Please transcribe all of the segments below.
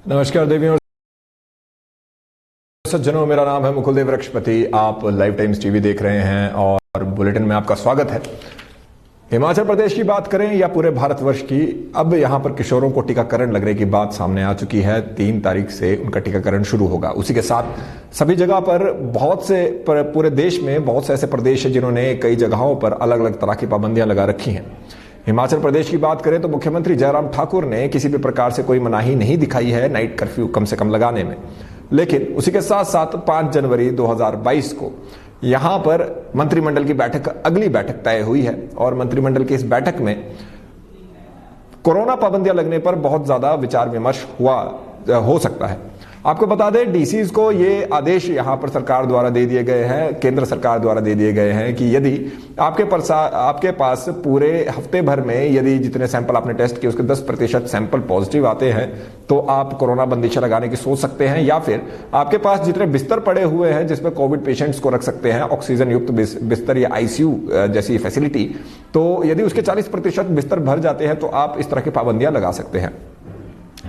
नमस्कार देवियों और सज्जनों, मेरा नाम है मुकुल देव वृक्षपति। आप लाइव टाइम्स टीवी देख रहे हैं और बुलेटिन में आपका स्वागत है। हिमाचल प्रदेश की बात करें या पूरे भारतवर्ष की, अब यहां पर किशोरों को टीकाकरण लगने की बात सामने आ चुकी है। 3 तारीख से उनका टीकाकरण शुरू होगा। उसी के साथ सभी जगह पर पूरे देश में बहुत से ऐसे प्रदेश हैं जिन्होंने कई जगहों पर अलग अलग तरह की पाबंदियां लगा रखी हैं। हिमाचल प्रदेश की बात करें तो मुख्यमंत्री जयराम ठाकुर ने किसी भी प्रकार से कोई मनाही नहीं दिखाई है नाइट कर्फ्यू कम से कम लगाने में। लेकिन उसी के साथ साथ 5 जनवरी 2022 को यहां पर मंत्रिमंडल की बैठक, अगली बैठक तय हुई है और मंत्रिमंडल की इस बैठक में कोरोना पाबंदियां लगने पर बहुत ज्यादा विचार विमर्श हो सकता है। आपको बता दें, डीसीज को ये आदेश यहां पर सरकार द्वारा दे दिए गए हैं, केंद्र सरकार द्वारा दे दिए गए हैं कि यदि आपके पास पूरे हफ्ते भर में यदि जितने सैंपल आपने टेस्ट किए उसके 10% सैंपल पॉजिटिव आते हैं तो आप कोरोना बंदिशें लगाने की सोच सकते हैं, या फिर आपके पास जितने बिस्तर पड़े हुए हैं जिसमें कोविड पेशेंट्स को रख सकते हैं, ऑक्सीजन युक्त बिस्तर या आईसीयू जैसी फैसिलिटी, तो यदि उसके 40% बिस्तर भर जाते हैं तो आप इस तरह की पाबंदियां लगा सकते हैं।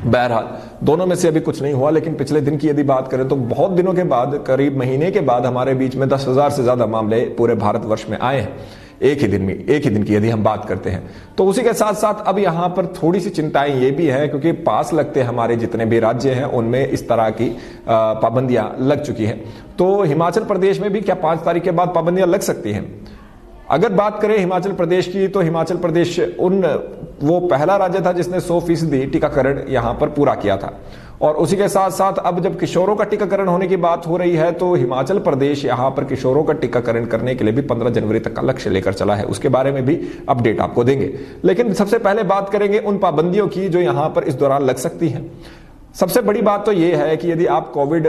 बहरहाल दोनों में से अभी कुछ नहीं हुआ, लेकिन पिछले दिन की यदि बात करें तो बहुत दिनों के बाद, करीब महीने के बाद हमारे बीच में 10,000 से ज्यादा मामले पूरे भारतवर्ष में आए हैं एक ही दिन की यदि हम बात करते हैं। तो उसी के साथ साथ अब यहां पर थोड़ी सी चिंताएं ये भी है क्योंकि पास लगते हमारे जितने भी राज्य हैं उनमें इस तरह की पाबंदियां लग चुकी हैं। तो हिमाचल प्रदेश में भी क्या 5 तारीख के बाद पाबंदियां लग सकती हैं? अगर बात करें हिमाचल प्रदेश की तो हिमाचल प्रदेश वो पहला राज्य था जिसने 100% टीकाकरण यहां पर पूरा किया था। और उसी के साथ साथ अब जब किशोरों का टीकाकरण होने की बात हो रही है तो हिमाचल प्रदेश यहां पर किशोरों का टीकाकरण करने के लिए भी 15 जनवरी तक का लक्ष्य लेकर चला है। उसके बारे में भी अपडेट आपको देंगे, लेकिन सबसे पहले बात करेंगे उन पाबंदियों की जो यहां पर इस दौरान लग सकती हैं। सबसे बड़ी बात तो यह है कि यदि आप कोविड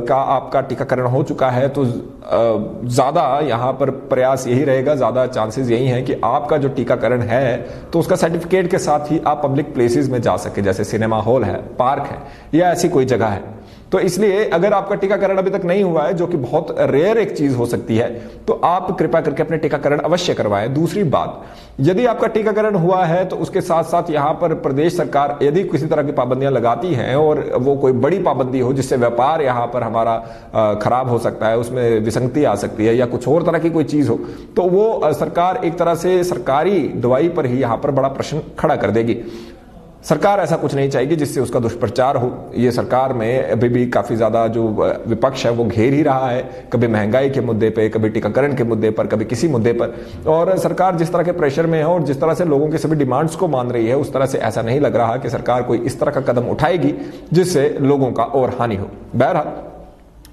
का आपका टीकाकरण हो चुका है तो ज्यादा यहां पर प्रयास यही रहेगा, ज्यादा चांसेस यही हैं कि आपका जो टीकाकरण है तो उसका सर्टिफिकेट के साथ ही आप पब्लिक प्लेसेस में जा सके, जैसे सिनेमा हॉल है, पार्क है या ऐसी कोई जगह है। तो इसलिए अगर आपका टीकाकरण अभी तक नहीं हुआ है, जो कि बहुत रेयर एक चीज हो सकती है, तो आप कृपया करके अपने टीकाकरण अवश्य करवाएं। दूसरी बात, यदि आपका टीकाकरण हुआ है तो उसके साथ साथ यहां पर प्रदेश सरकार यदि किसी तरह की पाबंदियां लगाती हैं और वो कोई बड़ी पाबंदी हो जिससे व्यापार यहां पर हमारा खराब हो सकता है, उसमें विसंगति आ सकती है या कुछ और तरह की कोई चीज हो, तो वो सरकार एक तरह से सरकारी दवाई पर ही यहां पर बड़ा प्रश्न खड़ा कर देगी। सरकार ऐसा कुछ नहीं चाहेगी जिससे उसका दुष्प्रचार हो। ये सरकार में अभी भी काफी ज्यादा जो विपक्ष है वो घेर ही रहा है, कभी महंगाई के मुद्दे पे, कभी टीकाकरण के मुद्दे पर, कभी किसी मुद्दे पर। और सरकार जिस तरह के प्रेशर में है और जिस तरह से लोगों के सभी डिमांड्स को मान रही है, उस तरह से ऐसा नहीं लग रहा कि सरकार कोई इस तरह का कदम उठाएगी जिससे लोगों का और हानि हो। बहरहाल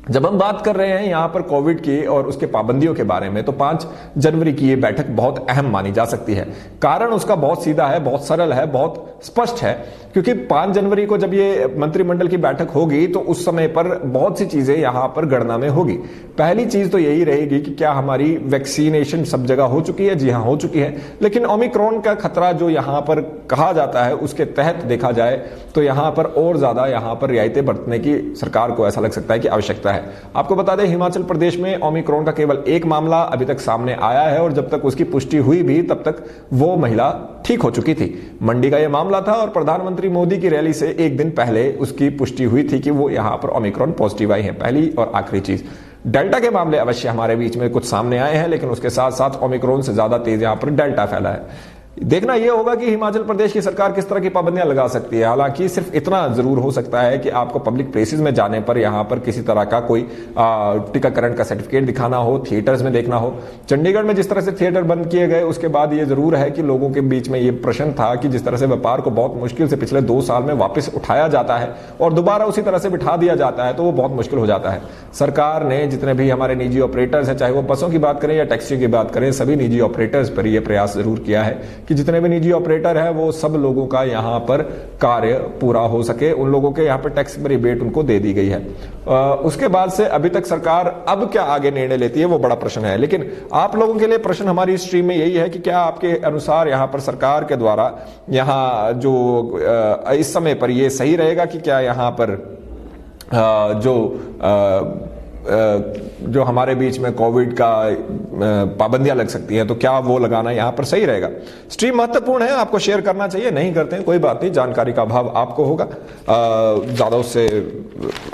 जब हम बात कर रहे हैं यहां पर कोविड की और उसके पाबंदियों के बारे में, तो 5 जनवरी की ये बैठक बहुत अहम मानी जा सकती है। कारण उसका बहुत सीधा है, बहुत सरल है, बहुत स्पष्ट है, क्योंकि 5 जनवरी को जब ये मंत्रिमंडल की बैठक होगी तो उस समय पर बहुत सी चीजें यहां पर गणना में होगी। पहली चीज तो यही रहेगी कि क्या हमारी वैक्सीनेशन सब जगह हो चुकी है? जी हां, हो चुकी है, लेकिन ओमिक्रॉन का खतरा जो यहां पर कहा जाता है उसके तहत देखा जाए तो यहां पर और ज्यादा यहां पर रियायतें बरतने की सरकार को ऐसा लग सकता है कि आवश्यकता है। आपको बता दें, हिमाचल प्रदेश में ओमिक्रॉन का केवल एक मामला अभी तक सामने आया है और जब तक उसकी पुष्टि हुई भी तब तक वो महिला ठीक हो चुकी थी। मंडी का यह मामला था और प्रधानमंत्री मोदी की रैली से एक दिन पहले उसकी पुष्टि हुई थी कि वो यहां पर ओमिक्रॉन पॉजिटिव आई है। पहली और आखिरी चीज, डेल्टा के मामले अवश्य हमारे बीच में कुछ सामने आए हैं, लेकिन उसके साथ साथ ओमिक्रॉन से ज्यादा तेज यहां पर डेल्टा फैला है। देखना यह होगा कि हिमाचल प्रदेश की सरकार किस तरह की पाबंदियां लगा सकती है। हालांकि सिर्फ इतना जरूर हो सकता है कि आपको पब्लिक प्लेसेस में जाने पर यहां पर किसी तरह का कोई टीकाकरण का सर्टिफिकेट दिखाना हो, थिएटर्स में देखना हो। चंडीगढ़ में जिस तरह से थिएटर बंद किए गए उसके बाद ये जरूर है कि लोगों के बीच में ये प्रश्न था कि जिस तरह से व्यापार को बहुत मुश्किल से पिछले 2 साल में वापस उठाया जाता है और दोबारा उसी तरह से बिठा दिया जाता है तो वो बहुत मुश्किल हो जाता है। सरकार ने जितने भी हमारे निजी ऑपरेटर्स हैं, चाहे वो बसों की बात करें या टैक्सियों की बात करें, सभी निजी ऑपरेटर्स पर यह प्रयास जरूर किया है कि जितने भी निजी ऑपरेटर है वो सब लोगों का यहां पर कार्य पूरा हो सके। उन लोगों के यहां पर टैक्स में रिबेट उनको दे दी गई है। उसके बाद से अभी तक सरकार अब क्या आगे निर्णय लेती है वो बड़ा प्रश्न है, लेकिन आप लोगों के लिए प्रश्न हमारी स्ट्रीम में यही है कि क्या आपके अनुसार यहां पर सरकार के द्वारा यहां जो इस समय पर ये सही रहेगा कि क्या यहां पर जो जो हमारे बीच में कोविड का पाबंदियां लग सकती हैं, तो क्या वो लगाना यहां पर सही रहेगा? स्ट्रीम महत्वपूर्ण है, आपको शेयर करना चाहिए, नहीं करते हैं कोई बात नहीं, जानकारी का अभाव आपको होगा, ज्यादा उससे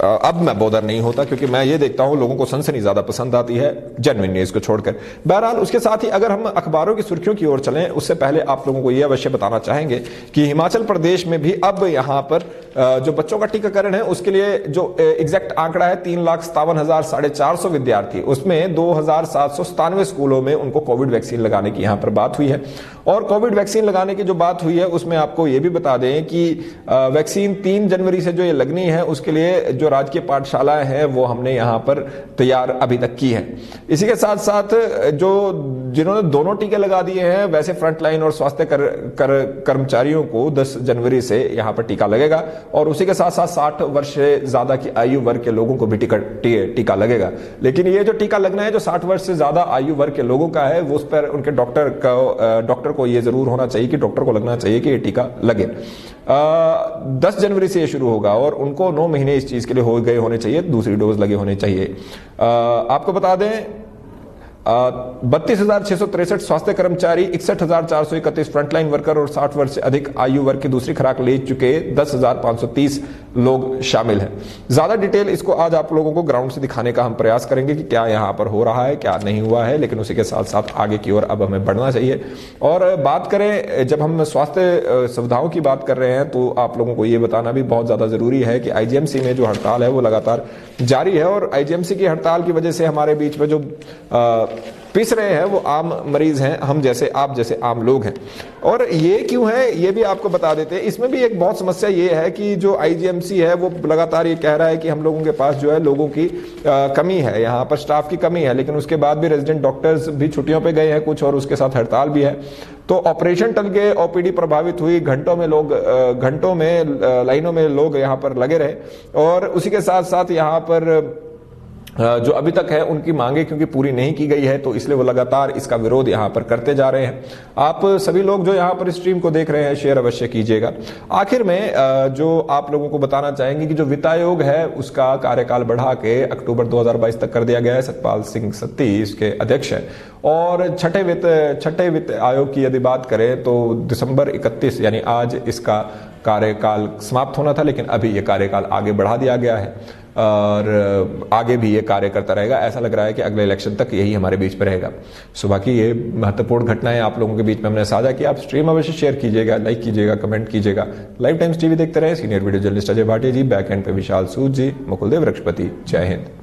अब मैं बोदर नहीं होता, क्योंकि मैं ये देखता हूं लोगों को सनसनी ज्यादा पसंद आती है जेन्युइन न्यूज को छोड़कर। बहरहाल उसके साथ ही अगर हम अखबारों की सुर्खियों की ओर चलें, उससे पहले आप लोगों को यह अवश्य बताना चाहेंगे कि हिमाचल प्रदेश में भी अब यहां पर जो बच्चों का टीकाकरण है उसके लिए जो एग्जैक्ट आंकड़ा है 3,57,450 विद्यार्थी, उसमें 2,797 स्कूलों में उनको कोविड वैक्सीन लगाने की यहां पर बात हुई है। और कोविड वैक्सीन लगाने की जो बात हुई है उसमें आपको यह भी बता दें कि वैक्सीन 3 जनवरी से जो ये लगनी है उसके लिए जो राजकीय पाठशालाएं हैं वो हमने यहां पर तैयार अभी तक की है। इसी के साथ साथ जो जिन्होंने दोनों टीके लगा दिए हैं, वैसे फ्रंटलाइन और स्वास्थ्य कर्मचारियों को 10 जनवरी से यहां पर टीका लगेगा, और उसी के साथ साथ 60 वर्ष से ज्यादा की आयु वर्ग के लोगों को भी टीका लगेगा। लेकिन ये जो टीका लगना है जो 60 वर्ष से ज्यादा आयु वर्ग के लोगों का है, वो उस पर उनके डॉक्टर को ये जरूर होना चाहिए कि डॉक्टर को लगना चाहिए कि ये टीका लगे। 10 जनवरी से ये शुरू होगा और उनको 9 महीने इस चीज के लिए हो गए होने चाहिए, दूसरी डोज लगे होने चाहिए। आपको बता दें 32,663 स्वास्थ्य कर्मचारी, 61,431 फ्रंटलाइन वर्कर और 60 वर्ष से अधिक आयु वर्ग की दूसरी खुराक ले चुके 10,530 लोग शामिल हैं। ज्यादा डिटेल इसको आज आप लोगों को ग्राउंड से दिखाने का हम प्रयास करेंगे कि क्या यहां पर हो रहा है, क्या नहीं हुआ है, लेकिन उसी के साथ साथ आगे की ओर अब हमें बढ़ना चाहिए। और बात करें, जब हम स्वास्थ्य सुविधाओं की बात कर रहे हैं तो आप लोगों को यह बताना भी बहुत ज्यादा जरूरी है कि आईजीएमसी में जो हड़ताल है वो लगातार जारी है, और आईजीएमसी की हड़ताल की वजह से हमारे बीच में जो पिस रहे हैं वो आम मरीज हैं, हम जैसे आप जैसे आम लोग हैं। और ये क्यों है ये भी आपको बता देते हैं। इसमें भी एक बहुत समस्या ये है कि जो आईजीएमसी है वो लगातार ये कह रहा है कि हम लोगों के पास जो है लोगों की कमी है, यहाँ पर स्टाफ की कमी है, लेकिन उसके बाद भी रेजिडेंट डॉक्टर्स भी छुट्टियों पे गए हैं कुछ, और उसके साथ हड़ताल भी है। तो ऑपरेशन टल गए, ओपीडी प्रभावित हुई, घंटों में लाइनों में लोग यहाँ पर लगे रहे, और उसी के साथ साथ यहाँ पर जो अभी तक है उनकी मांगे क्योंकि पूरी नहीं की गई है, तो इसलिए वो लगातार इसका विरोध यहाँ पर करते जा रहे हैं। आप सभी लोग जो यहाँ पर स्ट्रीम को देख रहे हैं शेयर अवश्य कीजिएगा। आखिर में जो आप लोगों को बताना चाहेंगे कि जो वित्त आयोग है उसका कार्यकाल बढ़ा के अक्टूबर 2022 तक कर दिया गया है। सतपाल सिंह सत्ती इसके अध्यक्ष है, और छठे वित्त आयोग की यदि बात करें तो दिसंबर 31 यानी आज इसका कार्यकाल समाप्त होना था, लेकिन अभी ये कार्यकाल आगे बढ़ा दिया गया है और आगे भी ये कार्य करता रहेगा। ऐसा लग रहा है कि अगले इलेक्शन तक यही हमारे बीच में रहेगा। सुबह की ये महत्वपूर्ण घटनाएं आप लोगों के बीच में हमने साझा किया। आप स्ट्रीम अवश्य शेयर कीजिएगा, लाइक कीजिएगा, कमेंट कीजिएगा। लाइव टाइम्स टीवी देखते रहे। Senior video journalist Ajay Bhatia ji, back end पे विशाल सूद जी, मुकुल देव वृक्षपति। जय हिंद।